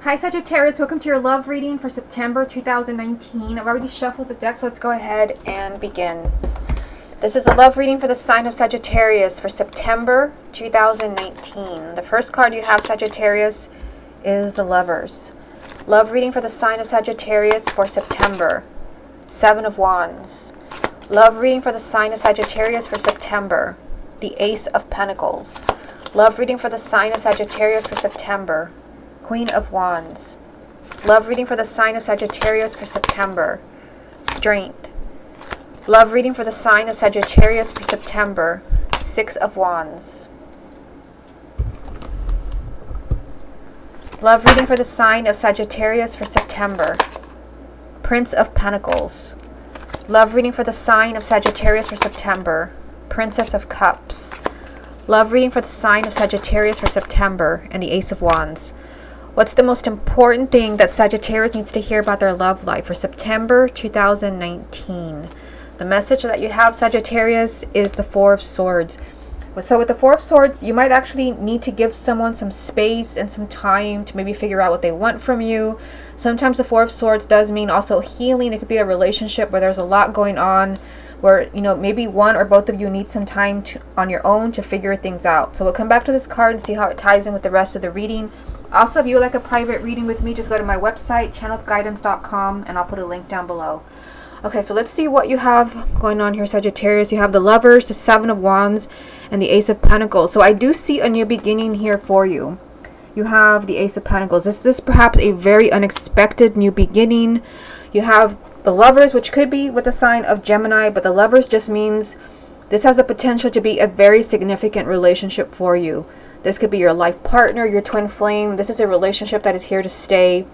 Hi Sagittarius, welcome to your love reading for September 2019. I've already shuffled the deck, so let's go ahead and begin. This is a love reading for the sign of Sagittarius for September 2019. The first card you have, Sagittarius, is the Lovers. Love reading for the sign of Sagittarius for September. Seven of Wands. Love reading for the sign of Sagittarius for September. The Ace of Pentacles. Love reading for the sign of Sagittarius for September. Queen of Wands. Love reading for the sign of Sagittarius for September. Strength. Love reading for the sign of Sagittarius for September. Six of Wands. Love reading for the sign of Sagittarius for September. Prince of Pentacles. Love reading for the sign of Sagittarius for September. Princess of Cups. Love reading for the sign of Sagittarius for September. And the Ace of Wands. What's the most important thing that Sagittarius needs to hear about their love life for September 2019? The message that you have, Sagittarius, is the Four of Swords. So with the Four of Swords, you might actually need to give someone some space and some time to maybe figure out what they want from you. Sometimes the Four of Swords does mean also healing. It could be a relationship where there's a lot going on, where, you know, maybe one or both of you need some time on your own to figure things out. So we'll come back to this card and see how it ties in with the rest of the reading. Also, if you would like a private reading with me, just go to my website, channeledguidance.com, and I'll put a link down below. Okay, so let's see what you have going on here, Sagittarius. You have the Lovers, the Seven of Wands, and the Ace of Pentacles. So I do see a new beginning here for you. You have the Ace of Pentacles. This is perhaps a very unexpected new beginning. You have the Lovers, which could be with the sign of Gemini, but the Lovers just means this has the potential to be a very significant relationship for you. This could be your life partner, your twin flame. This is a relationship that is here to stay.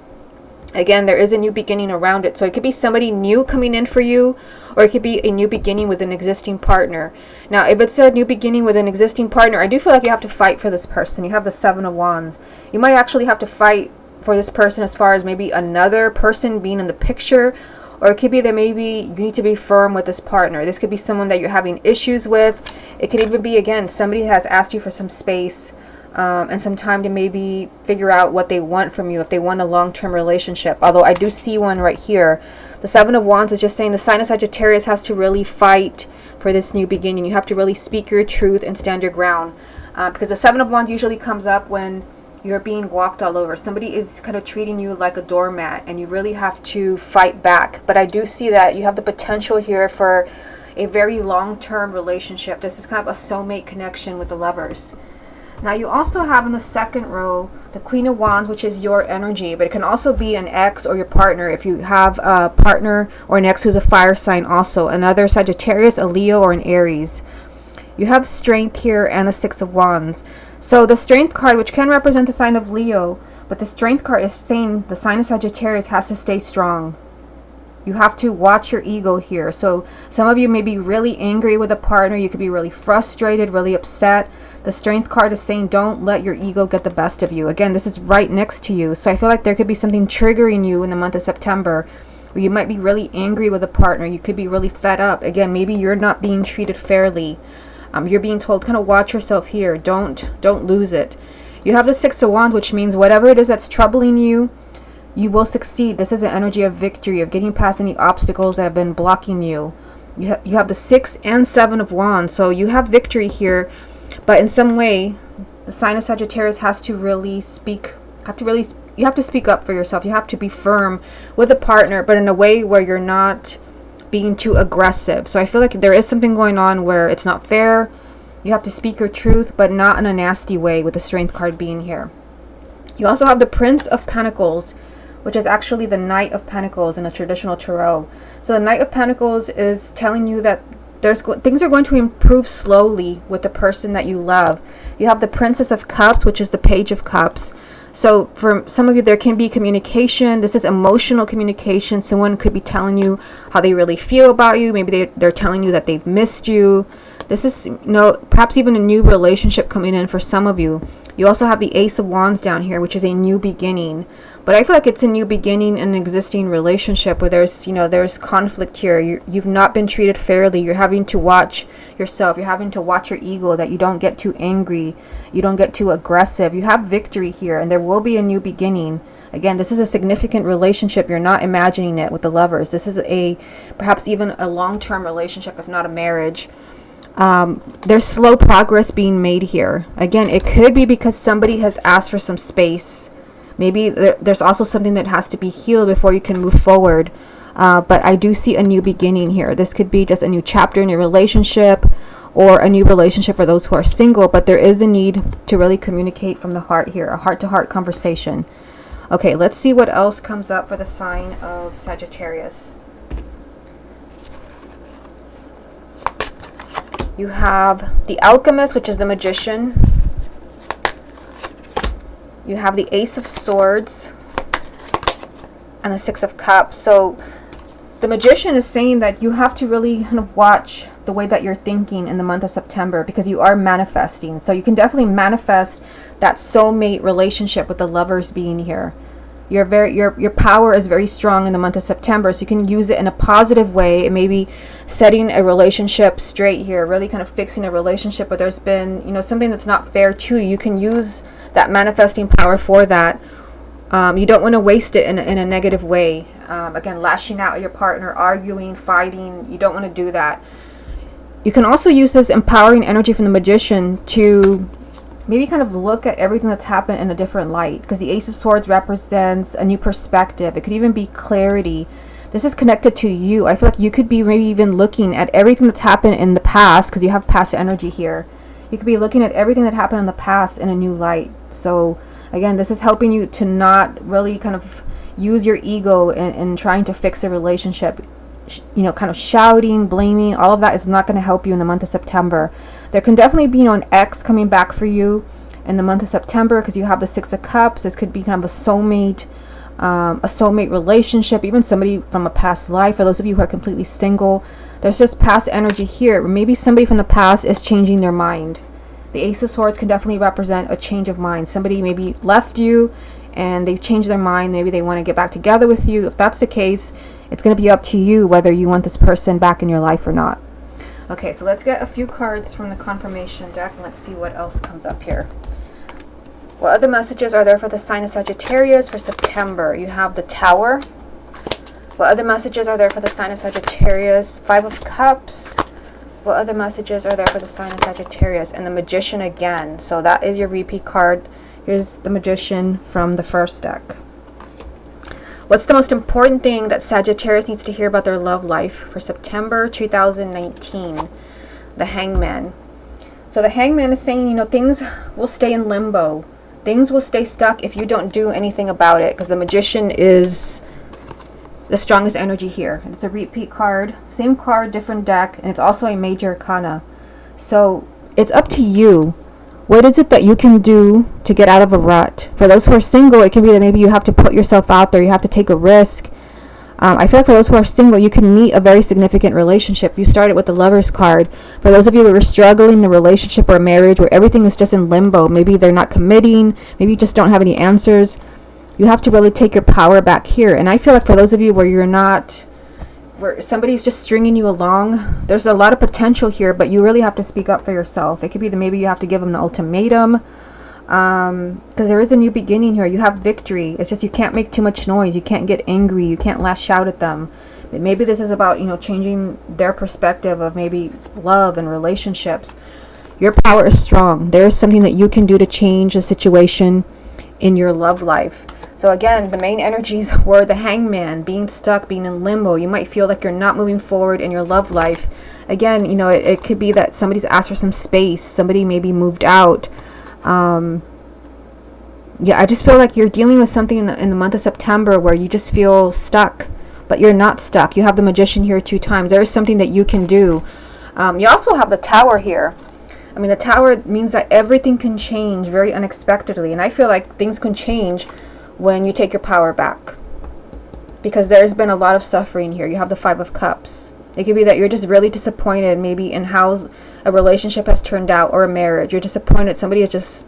Again, there is a new beginning around it. So it could be somebody new coming in for you, or it could be a new beginning with an existing partner. Now, if it's a new beginning with an existing partner, I do feel like you have to fight for this person. You have the Seven of Wands. You might actually have to fight for this person as far as maybe another person being in the picture, or it could be that maybe you need to be firm with this partner. This could be someone that you're having issues with. It could even be, again, somebody has asked you for some space and some time to maybe figure out what they want from you, if they want a long-term relationship. Although I do see one right here. The Seven of Wands is just saying the sign of Sagittarius has to really fight for this new beginning. You have to really speak your truth and stand your ground. Because the Seven of Wands usually comes up when you're being walked all over. Somebody is kind of treating you like a doormat, and you really have to fight back. But I do see that you have the potential here for a very long-term relationship. This is kind of a soulmate connection with the Lovers. Now you also have in the second row the Queen of Wands, which is your energy, but it can also be an ex or your partner. If you have a partner or an ex who's a fire sign, also another Sagittarius, a Leo, or an Aries. You have Strength here and the Six of Wands. So the Strength card, which can represent the sign of Leo, but the Strength card is saying the sign of Sagittarius has to stay strong. You have to watch your ego here. So some of you may be really angry with a partner. You could be really frustrated, really upset. The Strength card is saying don't let your ego get the best of you. Again, this is right next to you. So I feel like there could be something triggering you in the month of September, where you might be really angry with a partner. You could be really fed up. Again, maybe you're not being treated fairly. You're being told, kind of watch yourself here. Don't lose it. You have the Six of Wands, which means whatever it is that's troubling you, you will succeed. This is an energy of victory, of getting past any obstacles that have been blocking you. You have the Six and Seven of Wands. So you have victory here, but in some way, the sign of Sagittarius has to really speak. You have to speak up for yourself. You have to be firm with a partner, but in a way where you're not being too aggressive. So I feel like there is something going on where it's not fair. You have to speak your truth, but not in a nasty way, with the Strength card being here. You also have the Prince of Pentacles, which is actually the Knight of Pentacles in a traditional tarot. So the Knight of Pentacles is telling you that things are going to improve slowly with the person that you love. You have the Princess of Cups, which is the Page of Cups. So for some of you, there can be communication. This is emotional communication. Someone could be telling you how they really feel about you. Maybe they're telling you that they've missed you. This is, perhaps even a new relationship coming in for some of you. You also have the Ace of Wands down here, which is a new beginning. But I feel like it's a new beginning in an existing relationship where there's conflict here. You've not been treated fairly. You're having to watch yourself. You're having to watch your ego, that you don't get too angry. You don't get too aggressive. You have victory here, and there will be a new beginning. Again, this is a significant relationship. You're not imagining it with the Lovers. This is perhaps even a long-term relationship, if not a marriage. There's slow progress being made here. Again, it could be because somebody has asked for some space. Maybe there's also something that has to be healed before you can move forward. But I do see a new beginning here. This could be just a new chapter in your relationship, or a new relationship for those who are single. But there is a need to really communicate from the heart here, a heart-to-heart conversation. Okay, let's see what else comes up for the sign of Sagittarius. You have the Alchemist, which is the Magician. You have the Ace of Swords and the Six of Cups. So the Magician is saying that you have to really kind of watch the way that you're thinking in the month of September, because you are manifesting. So you can definitely manifest that soulmate relationship with the Lovers being here. Your power is very strong in the month of September, so you can use it in a positive way. It may be setting a relationship straight here, really kind of fixing a relationship where there's been, something that's not fair to you. You can use that manifesting power for that. You don't want to waste it in a negative way. Again, lashing out at your partner, arguing, fighting. You don't want to do that. You can also use this empowering energy from the Magician to maybe kind of look at everything that's happened in a different light, because the Ace of Swords represents a new perspective. It could even be clarity. This is connected to you. I feel like you could be maybe even looking at everything that's happened in the past, because you have past energy here. You could be looking at everything that happened in the past in a new light. So again, this is helping you to not really kind of use your ego in trying to fix a relationship. Kind of shouting, blaming, all of that is not going to help you in the month of September. There can definitely be an ex coming back for you in the month of September, because you have the Six of Cups. This could be kind of a soulmate relationship, even somebody from a past life. For those of you who are completely single, there's just past energy here. Maybe somebody from the past is changing their mind. The Ace of Swords can definitely represent a change of mind. Somebody maybe left you and they've changed their mind. Maybe they want to get back together with you. If that's the case, it's going to be up to you whether you want this person back in your life or not. Okay, so let's get a few cards from the confirmation deck and let's see what else comes up here. What other messages are there for the sign of Sagittarius for September? You have the Tower. What other messages are there for the sign of Sagittarius? Five of Cups. What other messages are there for the sign of Sagittarius? And the Magician again. So that is your repeat card. Here's the Magician from the first deck. What's the most important thing that Sagittarius needs to hear about their love life for September 2019? The Hangman. So the Hangman is saying, things will stay in limbo. Things will stay stuck if you don't do anything about it, because the Magician is the strongest energy here. It's a repeat card, same card, different deck, and it's also a major arcana. So it's up to you. What is it that you can do to get out of a rut? For those who are single, it can be that maybe you have to put yourself out there. You have to take a risk. I feel like for those who are single, you can meet a very significant relationship. You started with the Lovers card. For those of you who are struggling in a relationship or a marriage where everything is just in limbo, maybe they're not committing, maybe you just don't have any answers, you have to really take your power back here. And I feel like for those of you where somebody's just stringing you along, there's a lot of potential here, but you really have to speak up for yourself. It could be that maybe you have to give them an ultimatum, because there is a new beginning here. You have victory. It's just you can't make too much noise. You can't get angry. You can't lash out at them. But maybe this is about changing their perspective of maybe love and relationships. Your power is strong. There is something that you can do to change the situation in your love life. So again, the main energies were the Hangman, being stuck, being in limbo. You might feel like you're not moving forward in your love life. Again, it could be that somebody's asked for some space. Somebody maybe moved out. I just feel like you're dealing with something in the month of September where you just feel stuck, but you're not stuck. You have the Magician here 2 times. There is something that you can do. You also have the Tower here. The Tower means that everything can change very unexpectedly. And I feel like things can change when you take your power back, because there's been a lot of suffering here. You have the Five of Cups. It could be that you're just really disappointed maybe in how a relationship has turned out, or a marriage. You're disappointed somebody just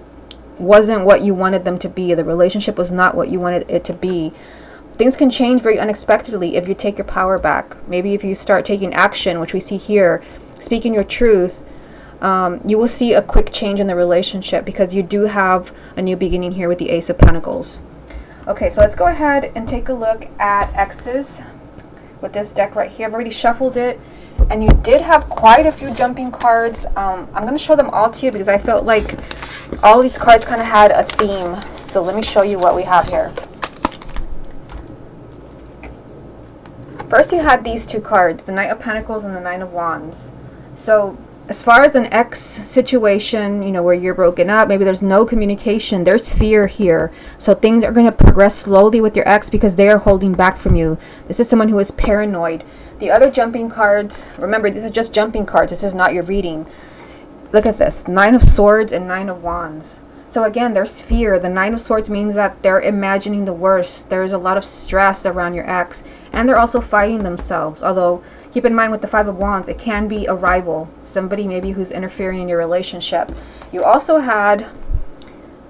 wasn't what you wanted them to be. The relationship was not what you wanted it to be. Things can change very unexpectedly if you take your power back. Maybe if you start taking action, which we see here, speaking your truth, you will see a quick change in the relationship, because you do have a new beginning here with the Ace of Pentacles. Okay, so let's go ahead and take a look at exes with this deck right here. I've already shuffled it, and you did have quite a few jumping cards. I'm going to show them all to you because I felt like all these cards kind of had a theme. So let me show you what we have here. First, you had these two cards, the Knight of Pentacles and the Nine of Wands. So as far as an ex situation, you know, where you're broken up, maybe there's no communication, there's fear here. So things are going to progress slowly with your ex because they are holding back from you. This is someone who is paranoid. The other jumping cards, remember, this is just jumping cards. This is not your reading. Look at this, Nine of Swords and Nine of Wands. So again, there's fear. The Nine of Swords means that they're imagining the worst. There's a lot of stress around your ex, and they're also fighting themselves. Although, keep in mind with the Five of Wands, it can be a rival, somebody maybe who's interfering in your relationship. You also had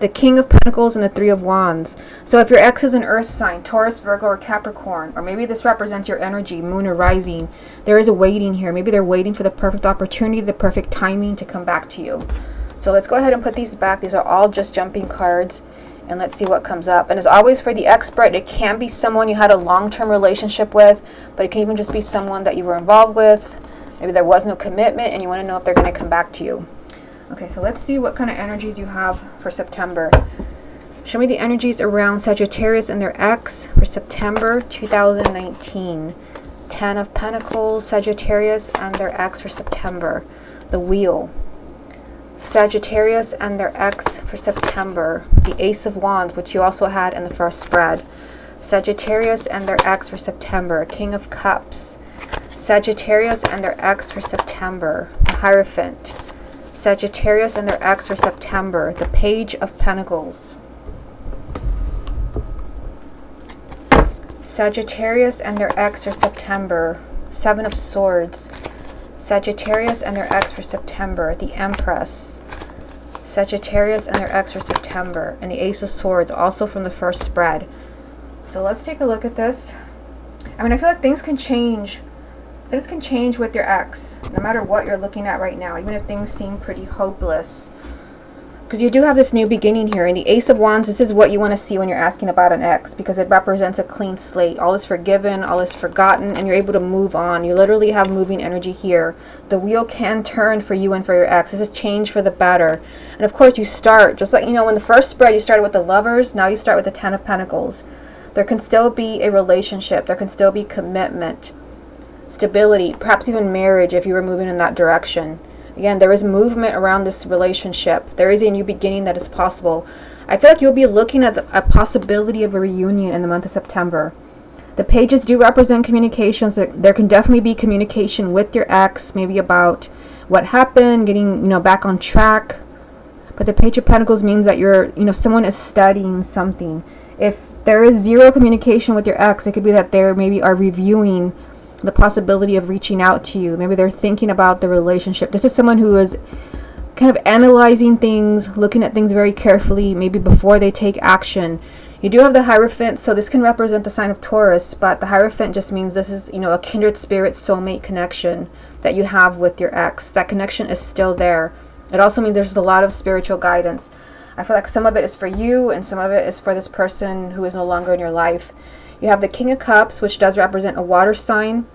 the King of Pentacles and the Three of Wands. So if your ex is an earth sign, Taurus, Virgo, or Capricorn, or maybe this represents your energy, moon or rising, there is a waiting here. Maybe they're waiting for the perfect opportunity, the perfect timing to come back to you. So let's go ahead and put these back. These are all just jumping cards, and let's see what comes up. And as always, for the expert, it can be someone you had a long-term relationship with, but it can even just be someone that you were involved with. Maybe there was no commitment and you want to know if they're going to come back to you. Okay, so let's see what kind of energies you have for September. Show me the energies around Sagittarius and their ex for September 2019. 10 of Pentacles, Sagittarius and their ex for September. The Wheel. Sagittarius and their ex for September. The Ace of Wands, which you also had in the first spread. Sagittarius and their ex for September. King of Cups. Sagittarius and their ex for September. The Hierophant. Sagittarius and their ex for September. The Page of Pentacles. Sagittarius and their ex for September. Seven of Swords. Sagittarius and their ex for September. The Empress. Sagittarius and their ex for September. And the Ace of Swords, also from the first spread. So let's take a look at this. I mean, I feel like things can change. Things can change with your ex, no matter what you're looking at right now, even if things seem pretty hopeless. Because you do have this new beginning here. And the Ace of Wands, this is what you want to see when you're asking about an ex, because it represents a clean slate. All is forgiven, all is forgotten, and you're able to move on. You literally have moving energy here. The wheel can turn for you and for your ex. This is change for the better. And of course, you start, just like, you know, in the first spread, you started with the Lovers. Now you start with the 10 of Pentacles. There can still be a relationship. There can still be commitment, stability, perhaps even marriage if you were moving in that direction. Again, there is movement around this relationship. There is a new beginning that is possible. I feel like you'll be looking at a possibility of a reunion in the month of September. The pages do represent communications. There can definitely be communication with your ex, maybe about what happened, getting, you know, back on track. But the Page of Pentacles means that you're, you know, someone is studying something. If there is zero communication with your ex, it could be that they maybe are reviewing the possibility of reaching out to you. Maybe they're thinking about the relationship. This is someone who is kind of analyzing things, looking at things very carefully, maybe before they take action. You do have the Hierophant, so this can represent the sign of Taurus, but the Hierophant just means this is, you know, a kindred spirit soulmate connection that you have with your ex. That connection is still there. It also means there's a lot of spiritual guidance. I feel like some of it is for you and some of it is for this person who is no longer in your life. You have the King of Cups, which does represent a water sign.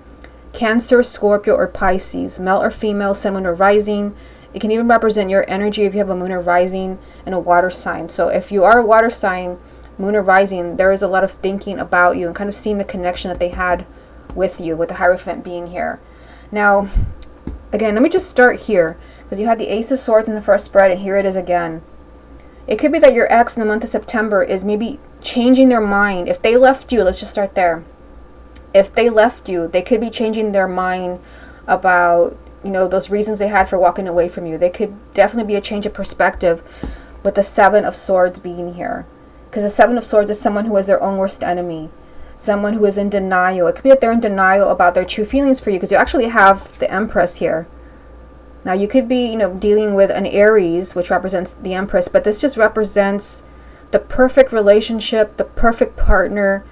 Cancer, Scorpio, or Pisces. Male or female, sun, moon, or rising. It can even represent your energy if you have a moon or rising and a water sign. So if you are a water sign, moon or rising, there is a lot of thinking about you and kind of seeing the connection that they had with you, with the Hierophant being here. Now, again, let me just start here, because you had the Ace of Swords in the first spread, and here it is again. It could be that your ex in the month of September is maybe changing their mind. If they left you, let's just start there. If they left you, they could be changing their mind about, you know, those reasons they had for walking away from you. They could definitely be a change of perspective with the Seven of Swords being here. Because the Seven of Swords is someone who is their own worst enemy. Someone who is in denial. It could be that they're in denial about their true feelings for you, because you actually have the Empress here. Now, you could be, you know, dealing with an Aries, which represents the Empress, but this just represents the perfect relationship, the perfect partner.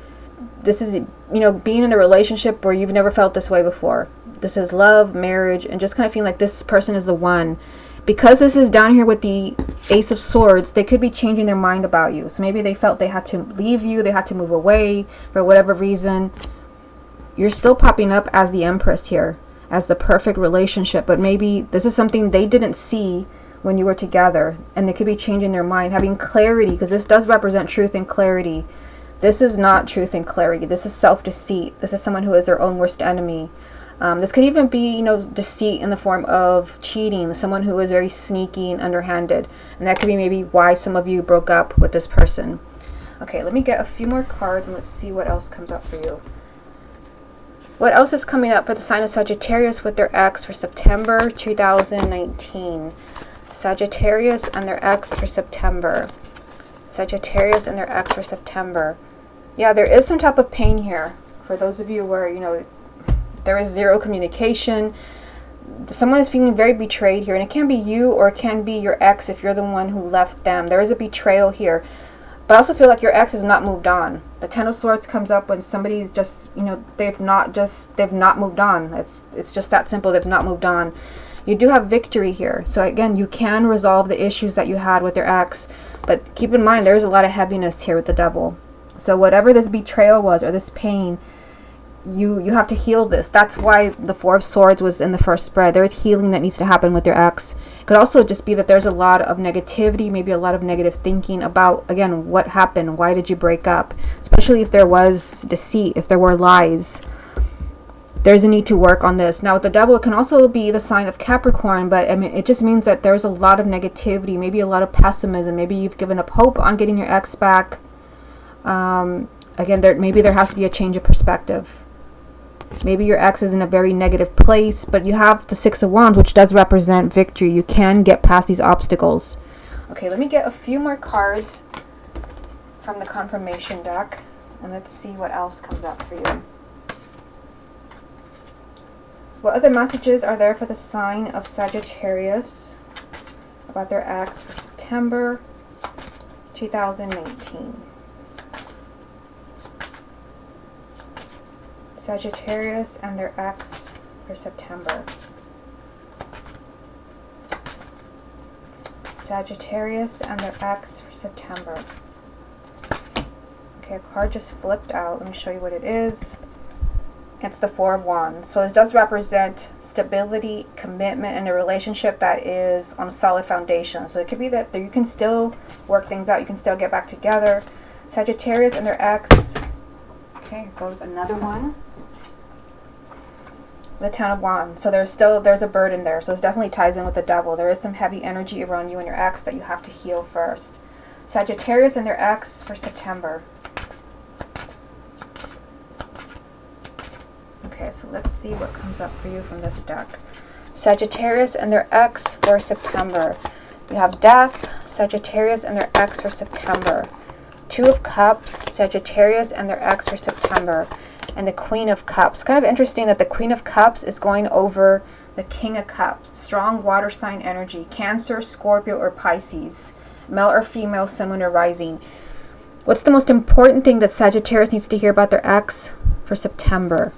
This is, you know, being in a relationship where you've never felt this way before. This is love, marriage, and just kind of feeling like this person is the one. because this is down here with the Ace of Swords, they could be changing their mind about you. So maybe they felt they had to leave you, they had to move away for whatever reason. You're still popping up as the Empress here, as the perfect relationship, but maybe this is something they didn't see when you were together, and they could be changing their mind, having clarity, because this does represent truth and clarity. This is not truth and clarity. This is self-deceit. This is someone who is their own worst enemy. This could even be, you know, deceit in the form of cheating, someone who is very sneaky and underhanded. And that could be maybe why some of you broke up with this person. Okay, let me get a few more cards and let's see what else comes up for you. What else is coming up for the sign of Sagittarius with their ex for September 2019? Sagittarius and their ex for September. Sagittarius and their ex for September. Yeah, there is some type of pain here. For those of you where, you know, there is zero communication. Someone is feeling very betrayed here. And it can be you or it can be your ex if you're the one who left them. There is a betrayal here. But I also feel like your ex has not moved on. The Ten of Swords comes up when somebody's just, you know, they've not moved on. It's just that simple. They've not moved on. You do have victory here. So again, you can resolve the issues that you had with your ex. But keep in mind, there's a lot of heaviness here with the Devil. So whatever this betrayal was or this pain, you have to heal this. That's why the Four of Swords was in the first spread. There is healing that needs to happen with your ex. It could also just be that there's a lot of negativity, maybe a lot of negative thinking about, again, what happened, why did you break up, especially if there was deceit, if there were lies. There's a need to work on this. Now with the Devil, it can also be the sign of Capricorn, but I mean, it just means that there's a lot of negativity, maybe a lot of pessimism, maybe you've given up hope on getting your ex back. Again, maybe there has to be a change of perspective. Maybe your ex is in a very negative place, but you have the Six of Wands, which does represent victory. You can get past these obstacles. Okay, let me get a few more cards from the confirmation deck, and let's see what else comes up for you. What other messages are there for the sign of Sagittarius about their ex for September 2018? Sagittarius and their ex for September. Sagittarius and their ex for September. Okay, a card just flipped out. Let me show you what it is. It's the Four of Wands. So this does represent stability, commitment, and a relationship that is on a solid foundation. So it could be that you can still work things out. You can still get back together. Sagittarius and their ex. Okay, here goes another one. The Ten of Wands. So there's a burden there. So this definitely ties in with the Devil. There is some heavy energy around you and your ex that you have to heal first. Sagittarius and their ex for September. Okay, so let's see what comes up for you from this deck. Sagittarius and their ex for September. You have Death, Sagittarius and their ex for September. Two of Cups, Sagittarius and their ex for September. And the Queen of Cups. Kind of interesting that the Queen of Cups is going over the King of Cups. Strong water sign energy. Cancer, Scorpio, or Pisces. Male or female, sun, moon, or rising. What's the most important thing that Sagittarius needs to hear about their ex for September?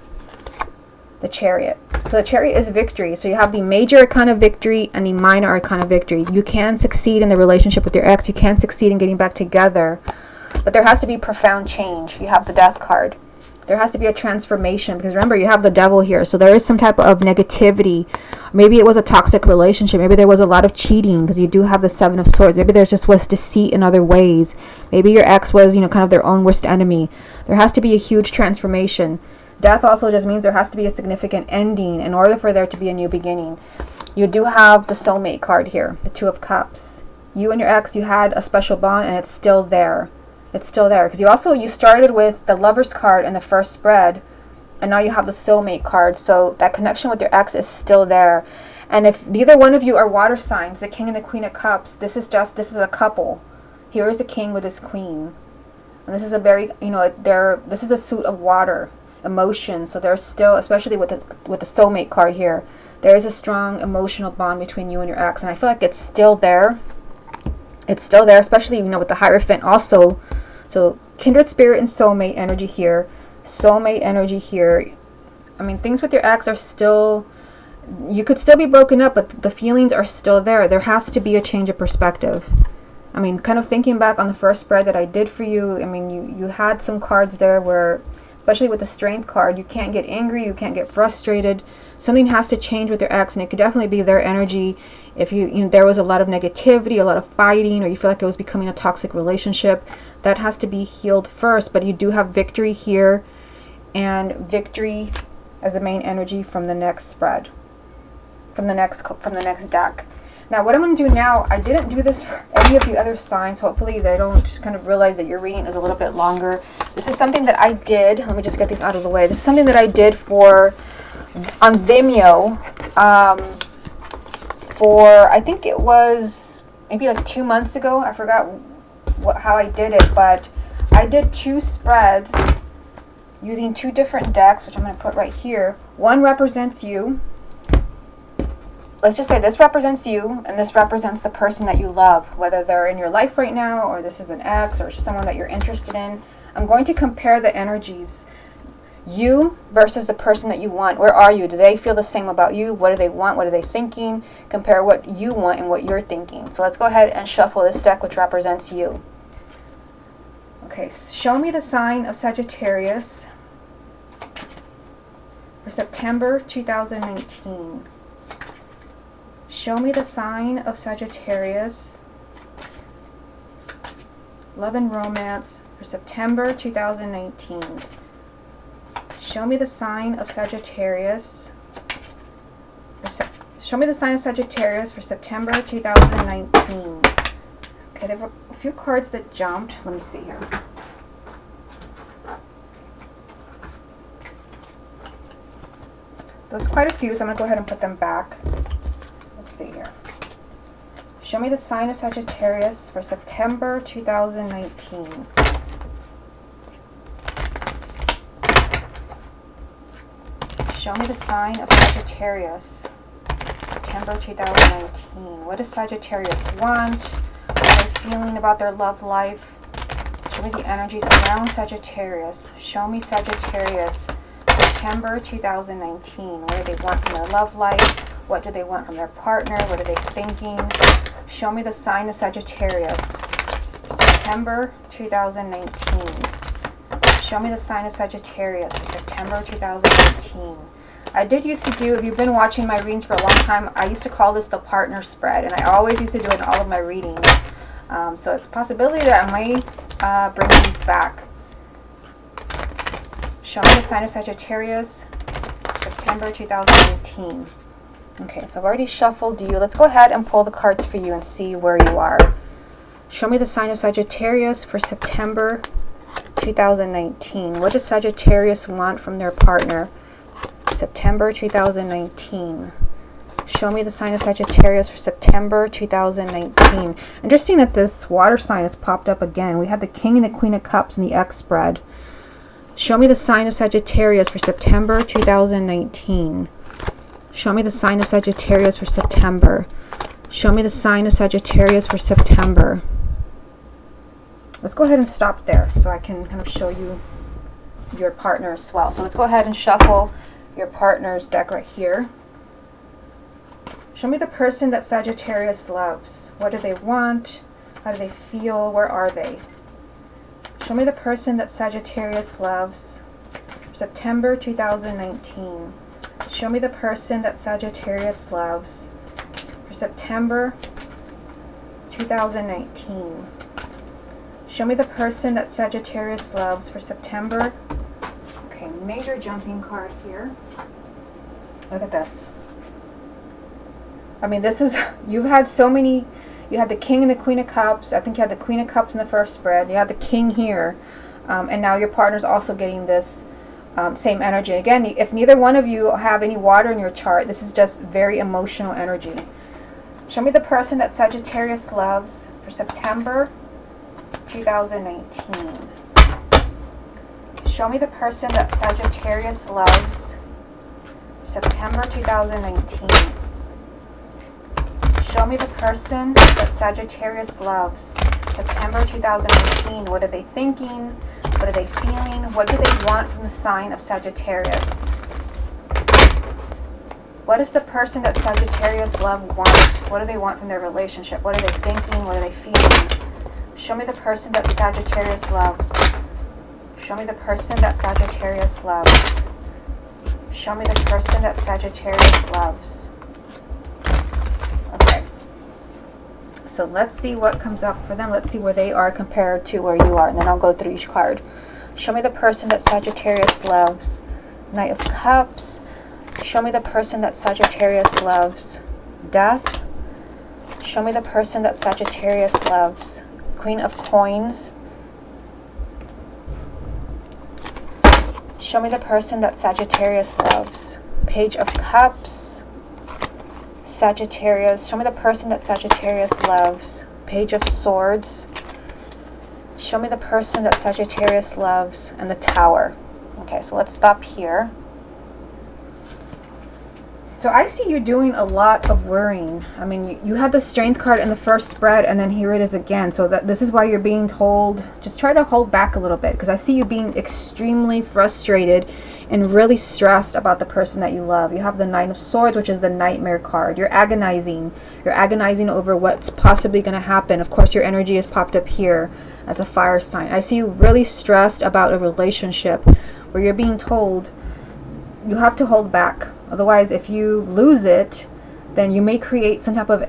The Chariot. So the Chariot is victory. So you have the major arcana victory and the minor arcana victory. You can succeed in the relationship with your ex. You can succeed in getting back together. But there has to be profound change. You have the Death card. There has to be a transformation, because remember, you have the Devil here. So there is some type of negativity. Maybe it was a toxic relationship. Maybe there was a lot of cheating, because you do have the Seven of Swords. Maybe there just was deceit in other ways. Maybe your ex was, you know, kind of their own worst enemy. There has to be a huge transformation. Death also just means there has to be a significant ending in order for there to be a new beginning. You do have the soulmate card here, the Two of Cups. You and your ex, you had a special bond, and it's still there. It's still there, because you started with the Lovers card in the first spread, and now you have the Soulmate card. So that connection with your ex is still there. And if neither one of you are water signs, the King and the Queen of Cups, this is a couple. Here is the King with his Queen, and this is a very, you know, this is a suit of water, emotion. So there's still, especially with the Soulmate card here, there is a strong emotional bond between you and your ex, and I feel like it's still there. It's still there, especially, you know, with the Hierophant also. So kindred spirit and soulmate energy here. Soulmate energy here. I mean, things with your ex are still, You could still be broken up, but the feelings are still there. There has to be a change of perspective. I mean, kind of thinking back on the first spread that I did for you, I mean, you had some cards there where, especially with the Strength card, you can't get angry, you can't get frustrated. Something has to change with your ex, and it could definitely be their energy. If there was a lot of negativity, a lot of fighting, or you feel like it was becoming a toxic relationship, that has to be healed first. But you do have victory here, and victory as the main energy from the next spread, from the next deck. Now, what I'm going to do now, I didn't do this for any of the other signs. Hopefully they don't kind of realize that your reading is a little bit longer. This is something that I did. Let me just get these out of the way. This is something that I did on Vimeo for, I think it was maybe like 2 months ago. I forgot how I did it, but I did 2 spreads using 2 different decks, which I'm going to put right here. One represents you. Let's just say this represents you, and this represents the person that you love, whether they're in your life right now, or this is an ex, or someone that you're interested in. I'm going to compare the energies. You versus the person that you want. Where are you? Do they feel the same about you? What do they want? What are they thinking? Compare what you want and what you're thinking. So let's go ahead and shuffle this deck, which represents you. Okay, show me the sign of Sagittarius for September 2019. Show me the sign of Sagittarius, love and romance for September 2019. Show me the sign of Sagittarius. Show me the sign of Sagittarius for September 2019. Okay, there were a few cards that jumped. Let me see here. There's quite a few, so I'm going to go ahead and put them back. See here. Show me the sign of Sagittarius for September 2019. Show me the sign of Sagittarius, September 2019. What does Sagittarius want? What are they feeling about their love life? Show me the energies around Sagittarius. Show me Sagittarius, September 2019. What do they want from their love life? What do they want from their partner? What are they thinking? Show me the sign of Sagittarius, September 2019. Show me the sign of Sagittarius for September 2019. I did used to do, if you've been watching my readings for a long time, I used to call this the partner spread, and I always used to do it in all of my readings. So it's a possibility that I may bring these back. Show me the sign of Sagittarius, September 2019. Okay, so I've already shuffled you. Let's go ahead and pull the cards for you and see where you are. Show me the sign of Sagittarius for September 2019. What does Sagittarius want from their partner? September 2019. Show me the sign of Sagittarius for September 2019. Interesting that this water sign has popped up again. We had the King and the Queen of Cups in the X spread. Show me the sign of Sagittarius for September 2019. Show me the sign of Sagittarius for September. Show me the sign of Sagittarius for September. Let's go ahead and stop there so I can kind of show you your partner as well. So let's go ahead and shuffle your partner's deck right here. Show me the person that Sagittarius loves. What do they want? How do they feel? Where are they? Show me the person that Sagittarius loves. September 2019. Show me the person that Sagittarius loves for September 2019. Show me the person that Sagittarius loves for September. Okay, major jumping card here. Look at this. I mean, this is, you've had so many, you had the King and the Queen of Cups. I think you had the Queen of Cups in the first spread. You had the King here. And now your partner's also getting this same energy. Again, if neither one of you have any water in your chart, this is just very emotional energy. Show me the person that Sagittarius loves for September 2019. Show me the person that Sagittarius loves for September 2019. Show me the person that Sagittarius loves September 2019. What are they thinking? What are they feeling? What do they want from the sign of Sagittarius? What does the person that Sagittarius love want? What do they want from their relationship? What are they thinking? What are they feeling? Show me the person that Sagittarius loves. Show me the person that Sagittarius loves. Show me the person that Sagittarius loves. Okay. So let's see what comes up for them. Let's see where they are compared to where you are. And then I'll go through each card. Show me the person that Sagittarius loves. Knight of Cups. Show me the person that Sagittarius loves. Death. Show me the person that Sagittarius loves. Queen of Coins. Show me the person that Sagittarius loves. Page of Cups. Sagittarius. Show me the person that Sagittarius loves. Page of Swords. Show me the person that Sagittarius loves. And the Tower. Okay, so let's stop here. So I see you doing a lot of worrying. I mean, you had the Strength card in the first spread, and then here it is again. So this is why you're being told, just try to hold back a little bit, because I see you being extremely frustrated and really stressed about the person that you love. You have the Nine of Swords, which is the Nightmare card. You're agonizing. You're agonizing over what's possibly going to happen. Of course, your energy has popped up here as a fire sign. I see you really stressed about a relationship where you're being told you have to hold back. Otherwise, if you lose it, then you may create some type of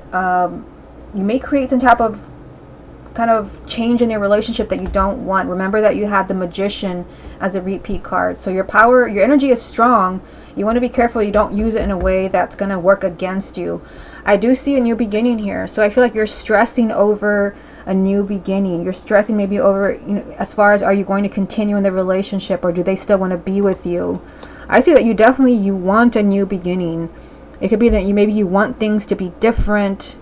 kind of change in your relationship that you don't want. Remember that you had the Magician as a repeat card. So your power, your energy is strong. You want to be careful you don't use it in a way that's going to work against you. I do see a new beginning here. So I feel like you're stressing over a new beginning. You're stressing maybe over, as far as, are you going to continue in the relationship, or do they still want to be with you? I see that you want a new beginning. It could be that maybe you want things to be different.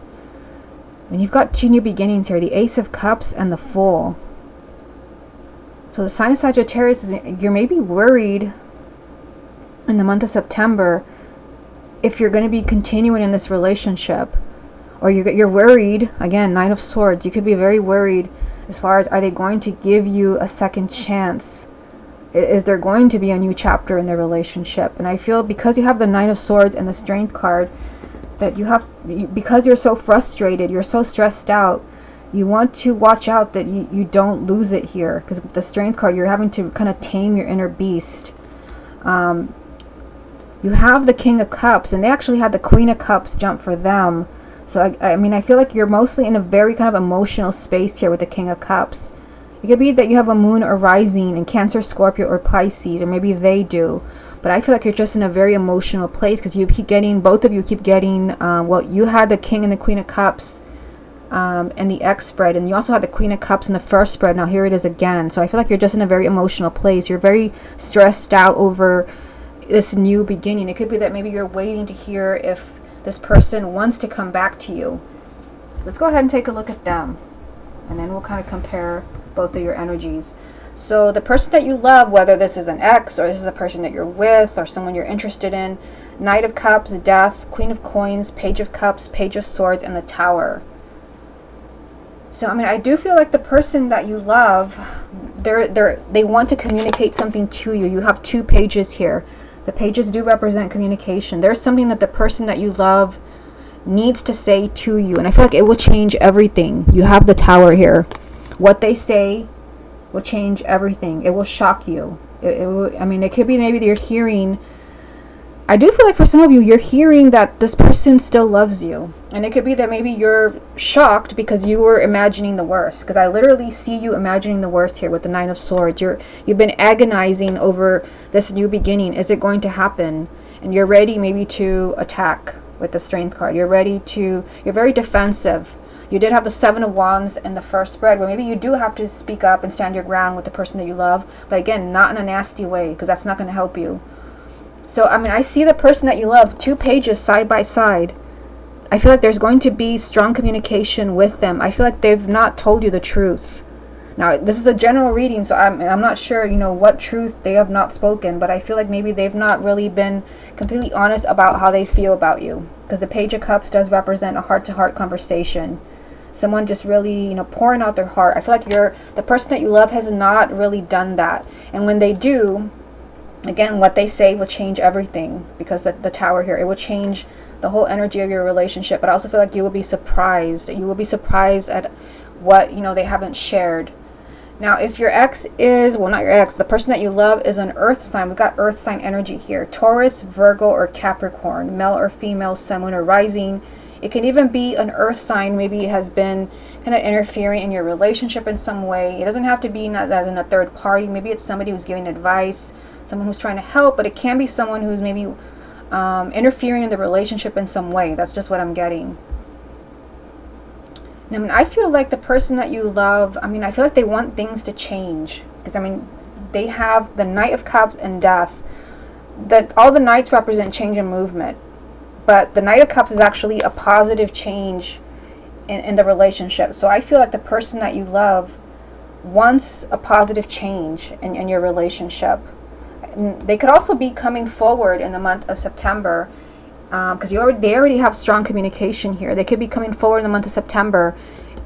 And you've got two new beginnings here, the Ace of Cups and the Fool. So the sign of Sagittarius is, you're maybe worried in the month of September if you're going to be continuing in this relationship. Or you're worried, again, Nine of Swords. You could be very worried as far as, are they going to give you a second chance? Is there going to be a new chapter in their relationship? And I feel because you have the Nine of Swords and the Strength card, that because you're so frustrated, you're so stressed out, you want to watch out that you don't lose it here. Because with the Strength card, you're having to kind of tame your inner beast. You have the King of Cups, and they actually had the Queen of Cups jump for them. So I mean, I feel like you're mostly in a very kind of emotional space here with the King of Cups. It could be that you have a moon or rising in Cancer, Scorpio, or Pisces, or maybe they do. But I feel like you're just in a very emotional place because both of you keep getting, well, you had the King and the Queen of Cups in the X spread, and you also had the Queen of Cups in the first spread. Now here it is again. So I feel like you're just in a very emotional place. You're very stressed out over this new beginning. It could be that maybe you're waiting to hear if this person wants to come back to you. Let's go ahead and take a look at them, and then we'll kind of compare both of your energies. So the person that you love, whether this is an ex or this is a person that you're with or someone you're interested in, Knight of Cups, Death, Queen of Coins, Page of Cups, Page of Swords, and the Tower. So I mean, I do feel like the person that you love, they want to communicate something to you. You have two pages here. The pages do represent communication. There's something that the person that you love needs to say to you, and I feel like it will change everything. You have the Tower here. What they say will change everything. It will shock you. I mean, it could be maybe you're hearing, I do feel like for some of you, you're hearing that this person still loves you. And it could be that maybe you're shocked because you were imagining the worst. Because I literally see you imagining the worst here with the Nine of Swords. You've been agonizing over this new beginning. Is it going to happen? And you're ready maybe to attack with the Strength card. You're very defensive. You did have the Seven of Wands in the first spread, where maybe you do have to speak up and stand your ground with the person that you love. But again, not in a nasty way, because that's not going to help you. So, I mean, I see the person that you love, two pages side by side. I feel like there's going to be strong communication with them. I feel like they've not told you the truth. Now, this is a general reading, so I'm not sure, what truth they have not spoken. But I feel like maybe they've not really been completely honest about how they feel about you. Because the Page of Cups does represent a heart-to-heart conversation. Someone just really, pouring out their heart. I feel like the person that you love has not really done that. And when they do, Again, what they say will change everything, because the tower here, it will change the whole energy of your relationship. But I also feel like you will be surprised. You will be surprised at what, they haven't shared. Now, if your ex is, well, not your ex, the person that you love is an earth sign. We've got earth sign energy here. Taurus, Virgo, or Capricorn, male or female, sun, moon, or rising. It can even be an earth sign. Maybe it has been kind of interfering in your relationship in some way. It doesn't have to be as in a third party. Maybe it's somebody who's giving advice, someone who's trying to help, but it can be someone who's maybe interfering in the relationship in some way. That's just what I'm getting. I feel like the person that you love, I feel like they want things to change. Because, they have the Knight of Cups and Death. That all the Knights represent change and movement. But the Knight of Cups is actually a positive change in the relationship. So I feel like the person that you love wants a positive change in your relationship. And they could also be coming forward in the month of September, because they already have strong communication here. They could be coming forward in the month of September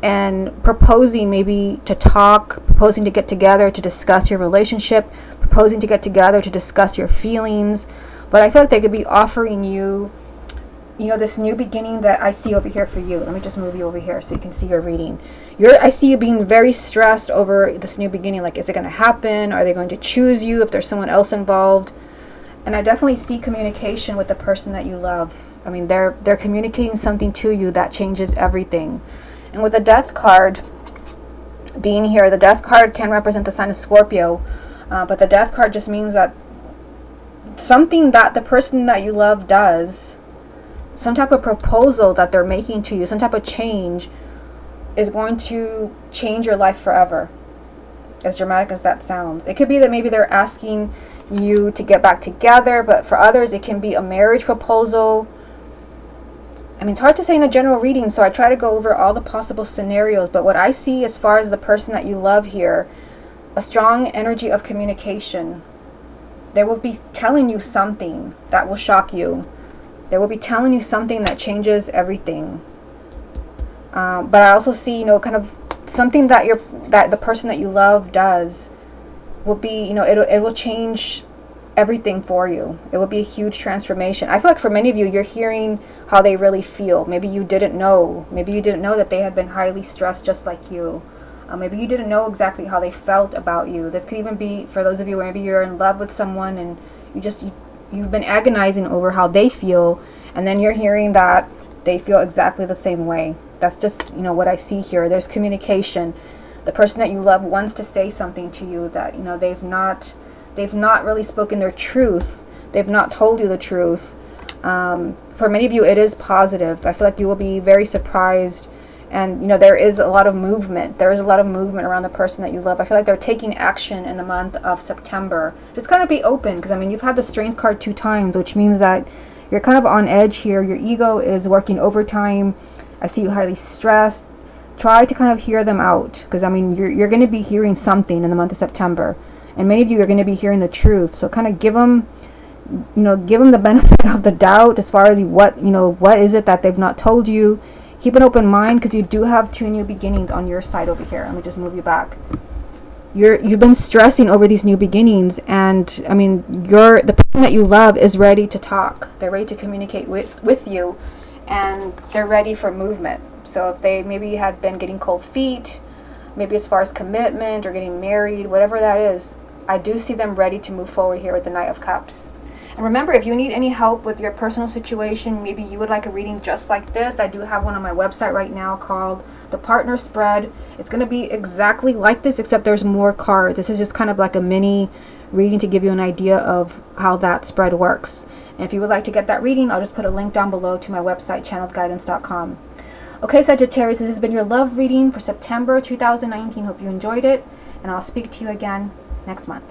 and proposing maybe to talk, proposing to get together to discuss your relationship, proposing to get together to discuss your feelings. But I feel like they could be offering you, this new beginning that I see over here for you. Let me just move you over here so you can see your reading. I see you being very stressed over this new beginning. Like, is it going to happen? Are they going to choose you if there's someone else involved? And I definitely see communication with the person that you love. They're communicating something to you that changes everything. And with the Death card being here, the Death card can represent the sign of Scorpio. But the Death card just means that something that the person that you love does, some type of proposal that they're making to you, some type of change, is going to change your life forever. As dramatic as that sounds. It could be that maybe they're asking you to get back together, but for others it can be a marriage proposal. It's hard to say in a general reading, so I try to go over all the possible scenarios. But what I see as far as the person that you love here, a strong energy of communication. They will be telling you something that will shock you. They will be telling you something that changes everything. But I also see, kind of something that the person that you love does will be, it will change everything for you. It will be a huge transformation. I feel like for many of you, you're hearing how they really feel. Maybe you didn't know. Maybe you didn't know that they had been highly stressed just like you. Maybe you didn't know exactly how they felt about you. This could even be for those of you where maybe you're in love with someone and you've been agonizing over how they feel, and then you're hearing that they feel exactly the same way. That's just, what I see here. There's communication. The person that you love wants to say something to you that, they've not really spoken their truth. They've not told you the truth. For many of you, it is positive. I feel like you will be very surprised. And, there is a lot of movement. There is a lot of movement around the person that you love. I feel like they're taking action in the month of September. Just kind of be open, because, you've had the Strength card 2 times, which means that you're kind of on edge here. Your ego is working overtime. I see you highly stressed. Try to kind of hear them out, because, you're going to be hearing something in the month of September. And many of you are going to be hearing the truth. So kind of give them the benefit of the doubt as far as what is it that they've not told you. Keep an open mind, because you do have 2 new beginnings on your side over here. Let me just move you back. You've been stressing over these new beginnings, and the person that you love is ready to talk. They're ready to communicate with you, and they're ready for movement. So if they maybe had been getting cold feet, maybe as far as commitment or getting married, whatever that is, I do see them ready to move forward here with the Knight of Cups. And remember, if you need any help with your personal situation, maybe you would like a reading just like this, I do have one on my website right now called The Partner Spread. It's going to be exactly like this, except there's more cards. This is just kind of like a mini reading to give you an idea of how that spread works. And if you would like to get that reading, I'll just put a link down below to my website, channeledguidance.com. Okay, Sagittarius, this has been your love reading for September 2019. Hope you enjoyed it, and I'll speak to you again next month.